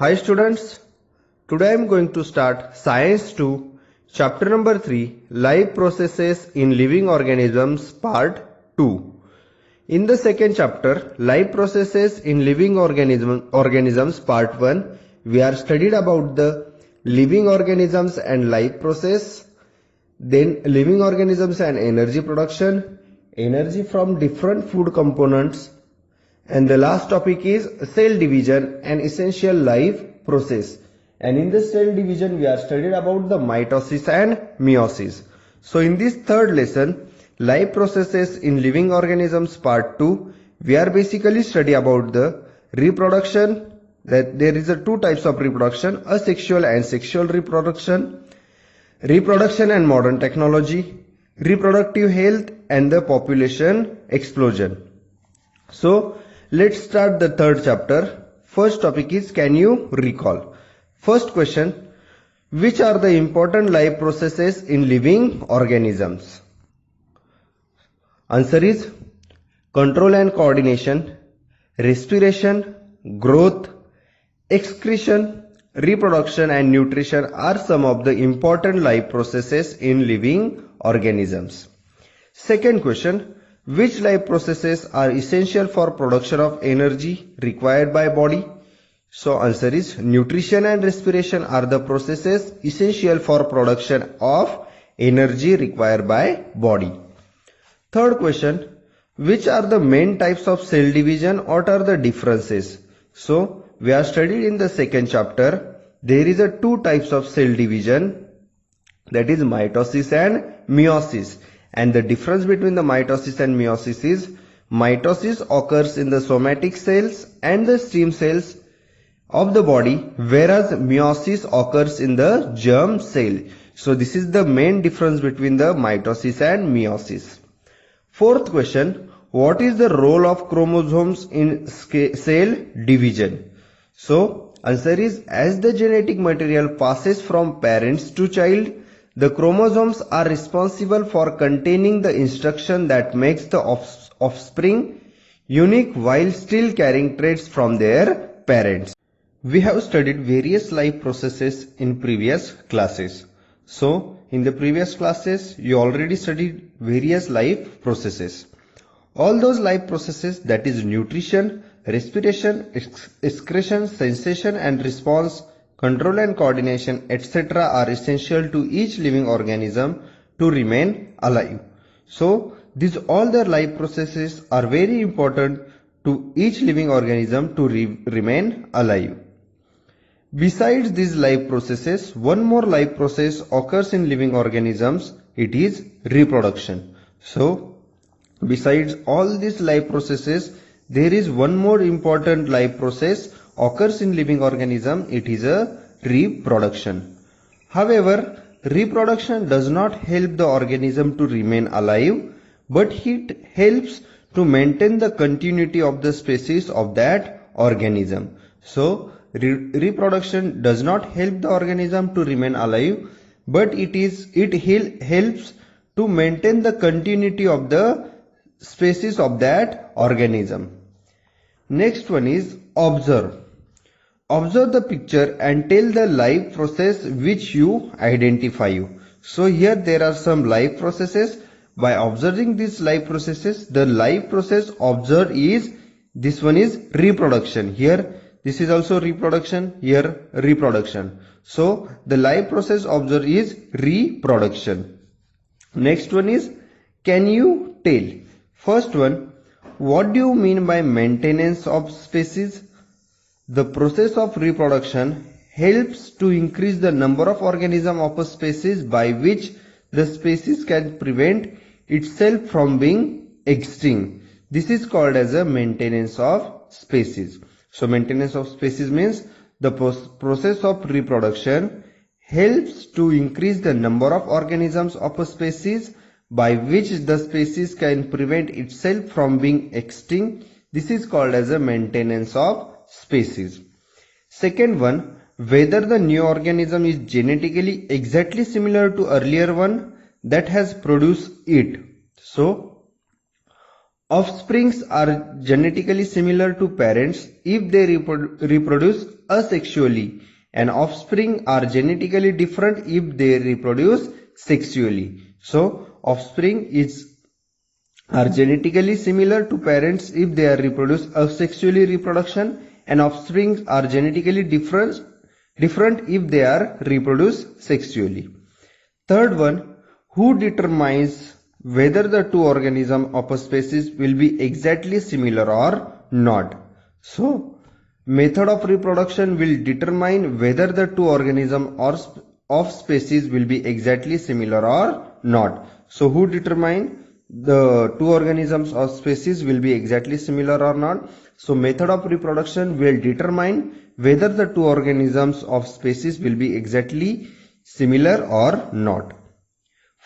Hi students, today I am going to start Science 2, chapter number 3, Life Processes in Living Organisms, part 2. In the second chapter, Life Processes in Living Organisms, part 1, we are studied about the living organisms and life process, then living organisms and energy production, energy from different food components, and the last topic is cell division, an essential life process. And in the cell division, we are studied about the mitosis and meiosis. So in this third lesson, life processes in living organisms part 2, we are basically study about the reproduction. That there is two types of reproduction, asexual and sexual reproduction and modern technology, reproductive health, and the population explosion. So let's start the third chapter. First topic is, can you recall? First question, which are the important life processes in living organisms? Answer is control and coordination, respiration, growth, excretion, reproduction and nutrition are some of the important life processes in living organisms. Second question, which life processes are essential for production of energy required by body? So answer is nutrition and respiration are the processes essential for production of energy required by body. Third question, which are the main types of cell division? What are the differences? So we are studied in the second chapter. There is two types of cell division, that is mitosis and meiosis. And the difference between the mitosis and meiosis is mitosis occurs in the somatic cells and the stem cells of the body, whereas meiosis occurs in the germ cell. So this is the main difference between the mitosis and meiosis. Fourth question, what is the role of chromosomes in cell division? So answer is, as the genetic material passes from parents to child, the chromosomes are responsible for containing the instruction that makes the offspring unique while still carrying traits from their parents. We have studied various life processes in previous classes. So in the previous classes, you already studied various life processes. All those life processes, that is nutrition, respiration, excretion, sensation and response, control and coordination, etc. are essential to each living organism to remain alive. So these all the life processes are very important to each living organism to remain alive. Besides these life processes, one more life process occurs in living organisms. It is reproduction. So besides all these life processes, there is one more important life process occurs in living organism. It is a reproduction. However, reproduction does not help the organism to remain alive, but it helps to maintain the continuity of the species of that organism. So reproduction does not help the organism to remain alive, but it helps to maintain the continuity of the species of that organism. Next one is observe. Observe the picture and tell the life process which you identify. So here there are some life processes. By observing these life processes, the life process observed is, this one is reproduction. Here this is also reproduction, here reproduction. So the life process observed is reproduction. Next one is, can you tell? First one, what do you mean by maintenance of species? The process of reproduction helps to increase the number of organisms of a species, by which the species can prevent itself from being extinct. This is called as a maintenance of species. So maintenance of species means the process of reproduction helps to increase the number of organisms of a species, by which the species can prevent itself from being extinct. This is called as a maintenance of species. Second one, whether the new organism is genetically exactly similar to earlier one that has produced it. So Offsprings are genetically similar to parents if they reproduce asexually, and offspring are genetically different if they reproduce sexually. So offspring are genetically similar to parents if they are reproduce asexually reproduction, and offspring are genetically different if they are reproduced sexually. Third one, who determines whether the two organisms of a species will be exactly similar or not? So method of reproduction will determine whether the two organisms of species will be exactly similar or not. So who determine the two organisms of species will be exactly similar or not? So method of reproduction will determine whether the two organisms of species will be exactly similar or not.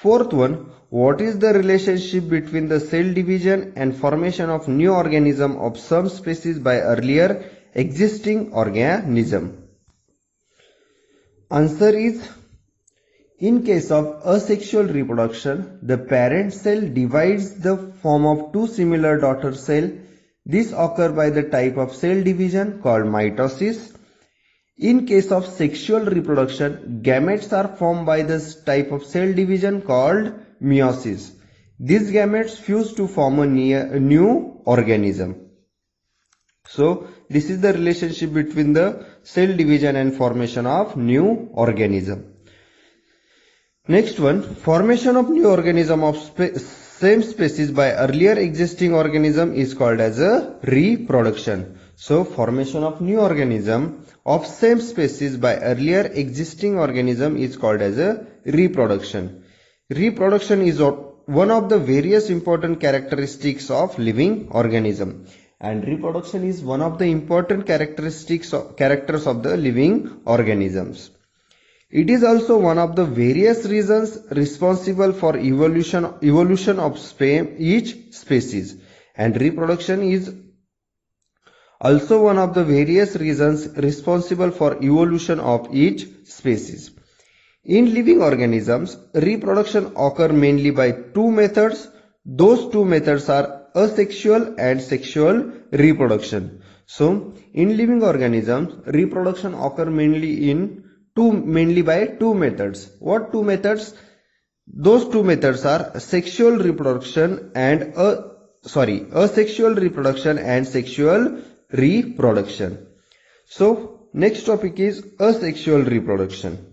Fourth one, what is the relationship between the cell division and formation of new organism of some species by earlier existing organism? Answer is, in case of asexual reproduction, the parent cell divides the form of two similar daughter cells. This occurs by the type of cell division called mitosis. In case of sexual reproduction, gametes are formed by this type of cell division called meiosis. These gametes fuse to form a new organism. So this is the relationship between the cell division and formation of new organism. Next one, formation of new organism of same species by earlier existing organism is called as a reproduction. So formation of new organism of same species by earlier existing organism is called as a reproduction. Reproduction is one of the various important characteristics of living organism, and reproduction is one of the important characters of the living organisms. It is also one of the various reasons responsible for evolution of each species, and reproduction is also one of the various reasons responsible for evolution of each species. In living organisms, reproduction occurs mainly by two methods. Those two methods are asexual and sexual reproduction. So, in living organisms, reproduction occurs mainly by two methods. What two methods? Those two methods are sexual reproduction and asexual reproduction and sexual reproduction. So next topic is asexual reproduction.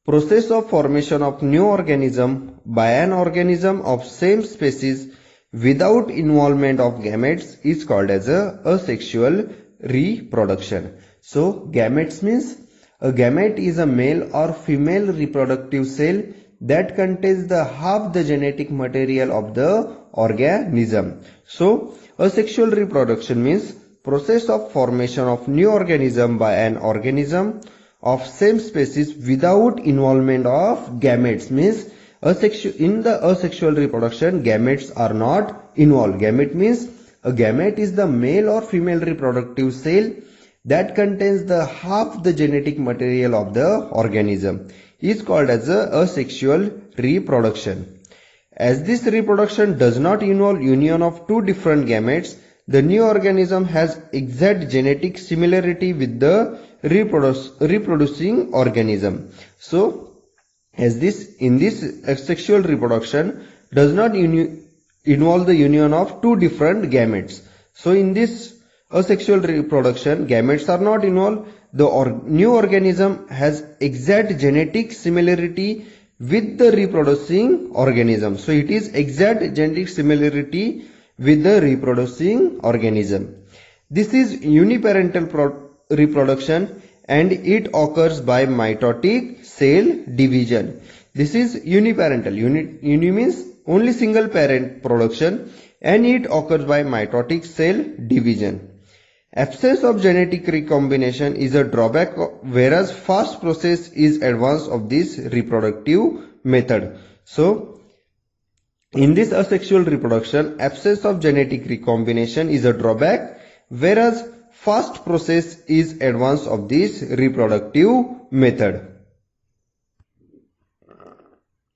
Process of formation of new organism by an organism of same species without involvement of gametes is called as asexual reproduction. So gametes means a gamete is a male or female reproductive cell that contains half the genetic material of the organism. So asexual reproduction means process of formation of new organism by an organism of same species without involvement of gametes. Means in the asexual reproduction, gametes are not involved. Gamete means a gamete is the male or female reproductive cell that contains half the genetic material of the organism. Is called as asexual reproduction. As this reproduction does not involve union of two different gametes, the new organism has exact genetic similarity with the reproducing organism. So, in this asexual reproduction does not involve the union of two different gametes. So, in this asexual reproduction, gametes are not involved. The new organism has exact genetic similarity with the reproducing organism. So it is exact genetic similarity with the reproducing organism. This is uniparental reproduction and it occurs by mitotic cell division. This is uniparental. Uni means only single parent production and it occurs by mitotic cell division. Absence of genetic recombination is a drawback, whereas fast process is advance of this reproductive method. So, in this asexual reproduction, absence of genetic recombination is a drawback, whereas fast process is advance of this reproductive method.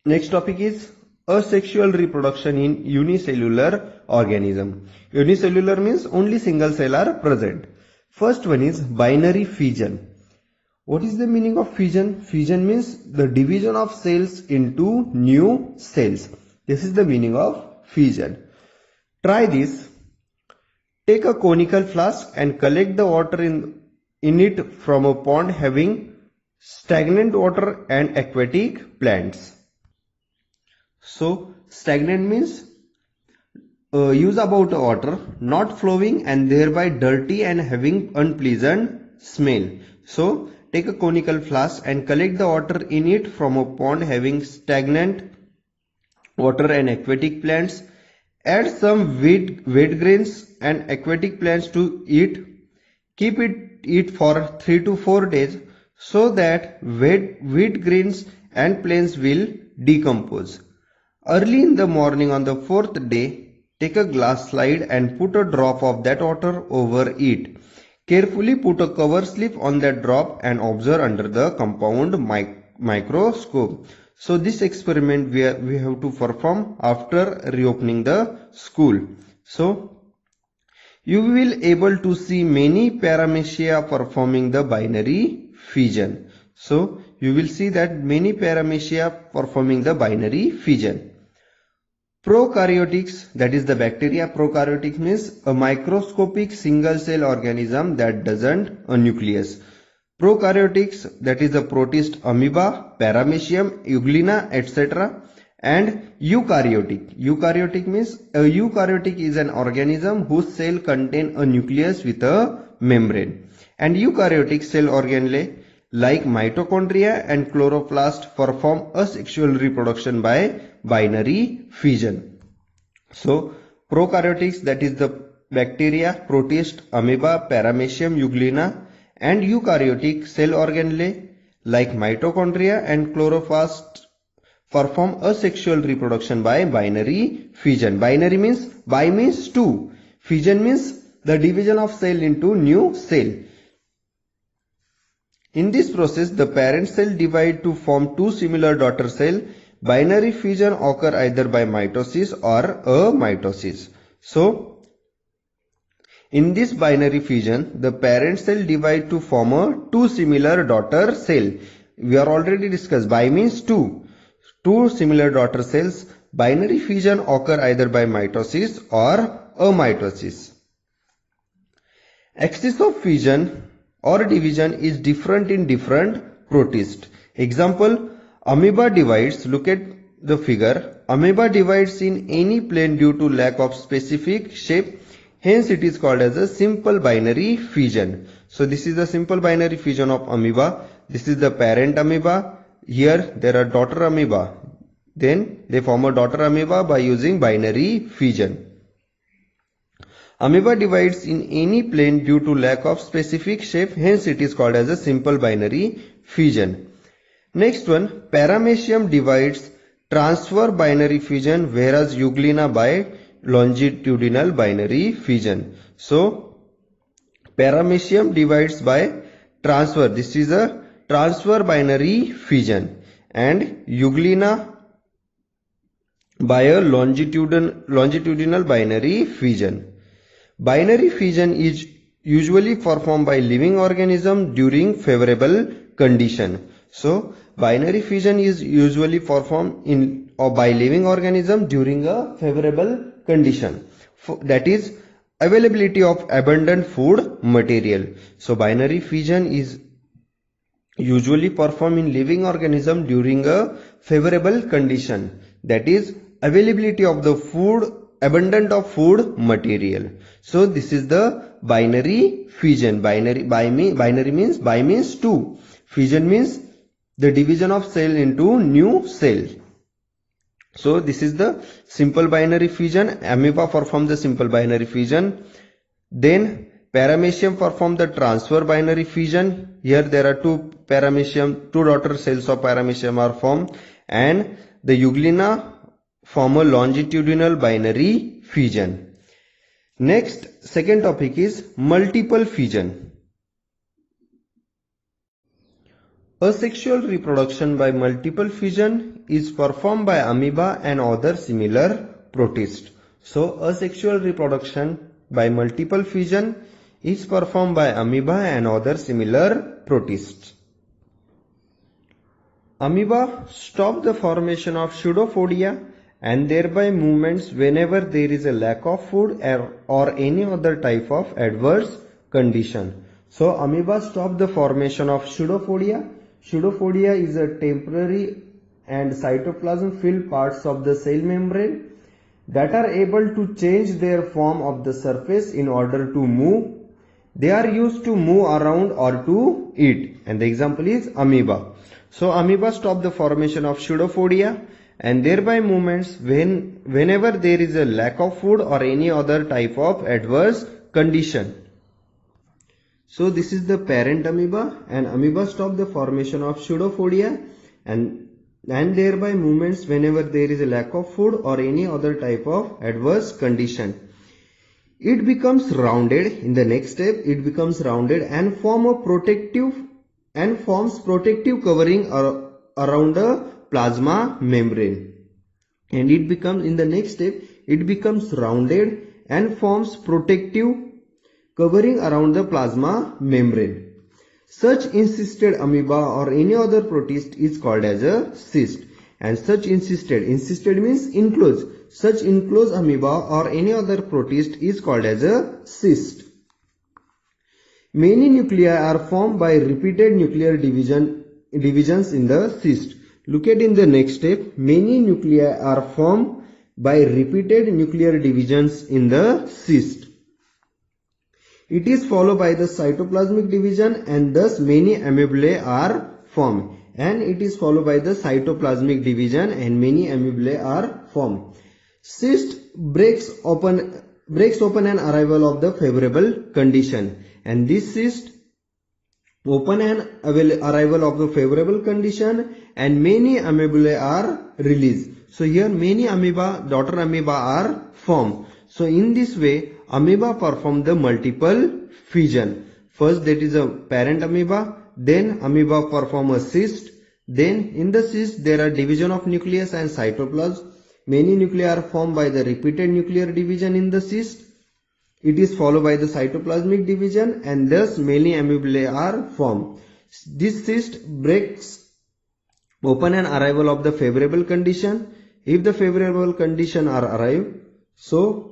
Next topic is asexual reproduction in unicellular organism. Unicellular means only single cell are present. First one is binary fission. What is the meaning of fission? Fission means the division of cells into new cells. This is the meaning of fission. Try this. Take a conical flask and collect the water in it from a pond having stagnant water and aquatic plants. So stagnant means use about water, not flowing and thereby dirty and having unpleasant smell. So take a conical flask and collect the water in it from a pond having stagnant water and aquatic plants. Add some wheat grains and aquatic plants to it. Keep it for 3 to 4 days so that wheat grains and plants will decompose. Early in the morning on the 4th day, take a glass slide and put a drop of that water over it. Carefully put a cover slip on that drop and observe under the compound microscope. So this experiment we have to perform after reopening the school. So you will able to see many paramecia performing the binary fission. So you will see that many paramecia performing the binary fission. Prokaryotics, that is the bacteria. Prokaryotic means a microscopic single cell organism that doesn't a nucleus. Prokaryotics, that is the protist, amoeba, paramecium, euglena, etc. And eukaryotic. Eukaryotic means a eukaryotic is an organism whose cell contain a nucleus with a membrane. And eukaryotic cell organelle like mitochondria and chloroplast perform asexual reproduction by binary fission. So prokaryotics, that is the bacteria, protist, amoeba, paramecium, euglena, and eukaryotic cell organelle like mitochondria and chloroplast perform asexual reproduction by binary fission. Binary means bi means two. Fission means the division of cell into new cell. In this process, the parent cell divide to form two similar daughter cell. Binary fission occur either by mitosis or amitosis. So, in this binary fission, the parent cell divide to form a two similar daughter cell. We are already discussed. Bi means two. Two similar daughter cells. Binary fission occur either by mitosis or amitosis. Axis of fission or division is different in different protists. Example, amoeba divides. Look at the figure. Amoeba divides in any plane due to lack of specific shape. Hence it is called as a simple binary fission. So this is the simple binary fission of amoeba. This is the parent amoeba. Here there are daughter amoeba. Then they form a daughter amoeba by using binary fission. Amoeba divides in any plane due to lack of specific shape, hence it is called as a simple binary fission. Next one, paramecium divides transfer binary fission, whereas euglena by longitudinal binary fission. So paramecium divides by transfer. This is a transfer binary fission, and euglena by a longitudinal binary fission. Binary fission is usually performed by living organism during favorable condition. So binary fission is usually performed by living organism during a favorable condition. That is availability of abundant food material. So binary fission is usually performed in living organism during a favorable condition. That is availability of the food, abundant of food material. So this is the binary fission. Binary means bi means two. Fission means the division of cell into new cell. So this is the simple binary fission. Amoeba perform the simple binary fission. Then paramecium perform the transfer binary fission. Here there are two daughter cells of paramecium are formed, and the euglena form a longitudinal binary fission. Next, second topic is multiple fission. Asexual reproduction by multiple fission is performed by amoeba and other similar protists. So, asexual reproduction by multiple fission is performed by amoeba and other similar protists. Amoeba stop the formation of pseudopodia and thereby movements whenever there is a lack of food or any other type of adverse condition. So, amoeba stop the formation of pseudopodia. Pseudopodia is a temporary and cytoplasm-filled parts of the cell membrane that are able to change their form of the surface in order to move. They are used to move around or to eat, and the example is amoeba. So amoeba stop the formation of pseudopodia and thereby movements whenever there is a lack of food or any other type of adverse condition. So this is the parent amoeba, and amoeba stop the formation of pseudopodia and thereby movements whenever there is a lack of food or any other type of adverse condition. It becomes rounded. In the next step, it becomes rounded and forms protective covering around the plasma membrane. And it becomes, in the next step, it becomes rounded and forms protective covering around the plasma membrane. Such encysted amoeba or any other protist is called as a cyst. And such encysted means enclosed. Such enclosed amoeba or any other protist is called as a cyst. Many nuclei are formed by repeated nuclear divisions in the cyst. Look at in the next step. Many nuclei are formed by repeated nuclear divisions in the cyst. It is followed by the cytoplasmic division, and thus many amoebulae are formed. And it is followed by the cytoplasmic division and many amoebulae are formed. Cyst breaks open an arrival of the favorable condition, and this cyst open an arrival of the favorable condition and many amoebulae are released. So here many amoeba, daughter amoeba are formed. So in this way amoeba perform the multiple fission. First that is a parent amoeba, then amoeba perform a cyst, then in the cyst there are division of nucleus and cytoplasm. Many nuclei are formed by the repeated nuclear division in the cyst. It is followed by the cytoplasmic division and thus many amoebulae are formed. This cyst breaks open an arrival of the favorable condition. If the favorable condition are arrived, so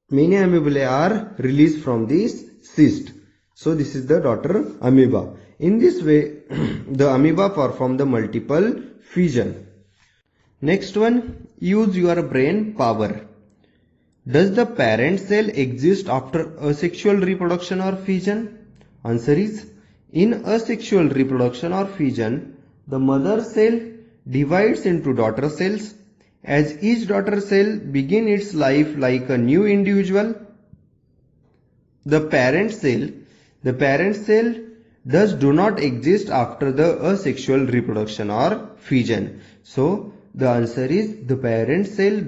many amoebulae are released from this cyst. So this is the daughter amoeba. In this way the amoeba perform the multiple fission. Next one, use your brain power. Does the parent cell exist after asexual reproduction or fission? Answer is, in asexual reproduction or fission, the mother cell divides into daughter cells. As each daughter cell begins its life like a new individual, the parent cell thus do not exist after the asexual reproduction or fission. So the answer is, the parent cell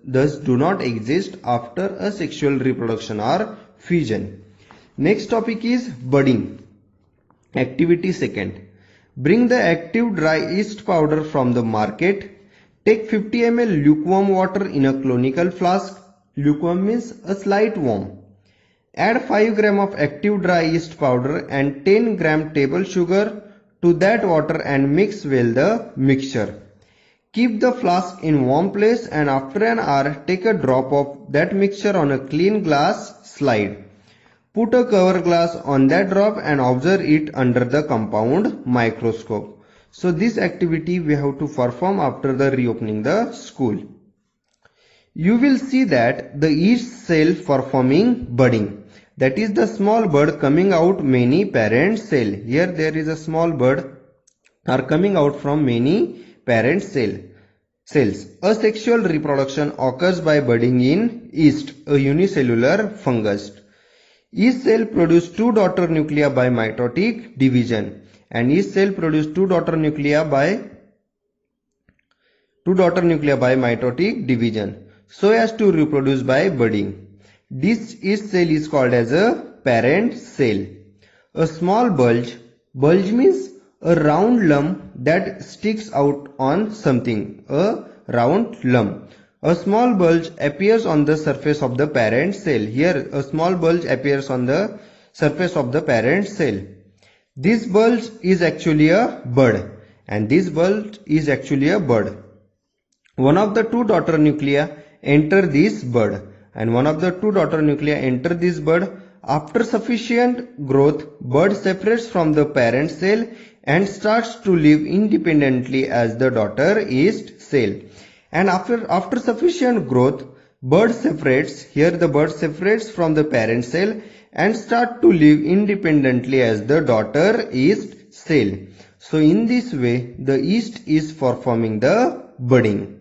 thus do not exist after asexual reproduction or fission. Next topic is budding. Activity second. Bring the active dry yeast powder from the market. Take 50 ml lukewarm water in a conical flask. Lukewarm means a slight warm. Add 5 gram of active dry yeast powder and 10 gram table sugar to that water and mix well the mixture. Keep the flask in warm place and after an hour take a drop of that mixture on a clean glass slide. Put a cover glass on that drop and observe it under the compound microscope. So this activity we have to perform after the reopening the school. You will see that the yeast cell performing budding. That is the small bud coming out many parent cell. Here there is a small bud are coming out from many parent cells. Asexual reproduction occurs by budding in yeast, a unicellular fungus. Yeast cell produce 2 daughter nuclei by mitotic division, and yeast cell produce 2 daughter nuclei by mitotic division so as to reproduce by budding. This yeast cell is called as a parent cell. A small bulge means A round lump that sticks out on something. A round lump. A small bulge appears on the surface of the parent cell. Here a small bulge appears on the surface of the parent cell. This bulge is actually a bud, and this bulge is actually a bud. One of the two daughter nuclei enter this bud, and one of the two daughter nuclei enter this bud. After sufficient growth, bud separates from the parent cell and starts to live independently as the daughter yeast cell. And after sufficient growth, bud separates, here the bud separates from the parent cell and start to live independently as the daughter yeast cell. So in this way, the yeast is performing the budding.